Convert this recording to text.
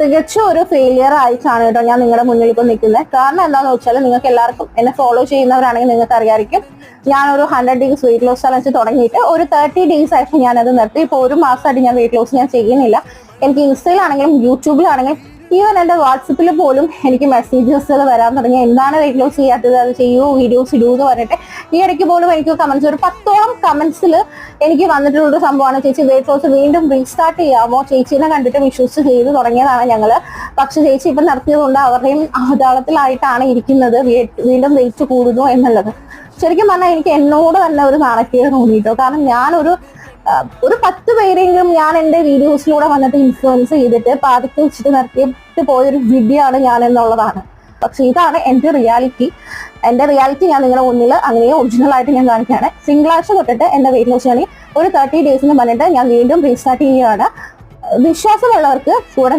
തികച്ചും ഒരു ഫെയിലിയർ ആയിട്ടാണ് കേട്ടോ ഞാൻ നിങ്ങളുടെ മുന്നിൽ ഇപ്പോൾ നിൽക്കുന്നത്. കാരണം എന്താണെന്ന് വെച്ചാൽ നിങ്ങൾക്ക് എല്ലാവർക്കും എന്നെ ഫോളോ ചെയ്യുന്നവരാണെങ്കിൽ നിങ്ങൾക്ക് അറിയാമായിരിക്കും, ഞാനൊരു 100 days വെയിറ്റ് ലോസ് ചലഞ്ച് തുടങ്ങിയിട്ട് ഒരു 30 days ആയിട്ട് ഞാനത് നിർത്തി. ഇപ്പോൾ ഒരു മാസമായിട്ട് ഞാൻ വെയിറ്റ് ലോസ് ഞാൻ ചെയ്യുന്നില്ല. എനിക്ക് ഇൻസ്റ്റയിലാണെങ്കിലും യൂട്യൂബിലാണെങ്കിലും ഈവൻ എൻ്റെ വാട്സപ്പിൽ പോലും എനിക്ക് മെസ്സേജസ് വരാൻ തുടങ്ങി, എന്താണ് വെയിറ്റ് ലോസ് ചെയ്യാത്തത്, അത് ചെയ്യൂ, വീഡിയോസ് ഇടൂ എന്ന് പറഞ്ഞിട്ട്. ഈ ഇടയ്ക്ക് പോലും എനിക്ക് കമന്റ്സ്, ഒരു 10ഓളം കമന്റ്സിൽ എനിക്ക് വന്നിട്ടുള്ളൊരു സംഭവമാണ്, ചേച്ചി വെയിറ്റ് ലോസ് വീണ്ടും റീസ്റ്റാർട്ട് ചെയ്യാമോ, ചേച്ചീനെ കണ്ടിട്ട് വിശ്വസിച്ച് ചെയ്ത് തുടങ്ങിയതാണ് ഞങ്ങൾ, പക്ഷെ ചേച്ചി ഇപ്പം നടത്തിയതുകൊണ്ട് അവരുടെയും അവതാളത്തിലായിട്ടാണ് ഇരിക്കുന്നത്, വീണ്ടും വെയിറ്റ് കൂടുന്നു എന്നുള്ളത്. ശരിക്കും പറഞ്ഞാൽ എനിക്ക് എന്നോട് തന്നെ ഒരു നാണക്കേട് തോന്നിയിട്ടോ. കാരണം ഞാനൊരു 10 പേരെങ്കിലും ഞാൻ എൻ്റെ വീഡിയോസിലൂടെ വന്നിട്ട് ഇൻഫ്ലുവൻസ് ചെയ്തിട്ട് പാതിക്ക് വെച്ചിട്ട് നടത്തിയിട്ട് പോയൊരു വിദ്യയാണ് ഞാൻ എന്നുള്ളതാണ്. പക്ഷെ ഇതാണ് എൻ്റെ റിയാലിറ്റി. എൻ്റെ റിയാലിറ്റി ഞാൻ നിങ്ങളുടെ മുന്നിൽ അങ്ങനെ ഒറിജിനൽ ആയിട്ട് ഞാൻ കാണിക്കുകയാണ്. തിങ്കളാഴ്ച തൊട്ടിട്ട് എൻ്റെ വെയിറ്റ് ലോസ് ജേർണി ഒരു 30 days പറഞ്ഞിട്ട് ഞാൻ വീണ്ടും റീസ്റ്റാർട്ട് ചെയ്യുകയാണ്. വിശ്വാസമുള്ളവർക്ക് കൂടെ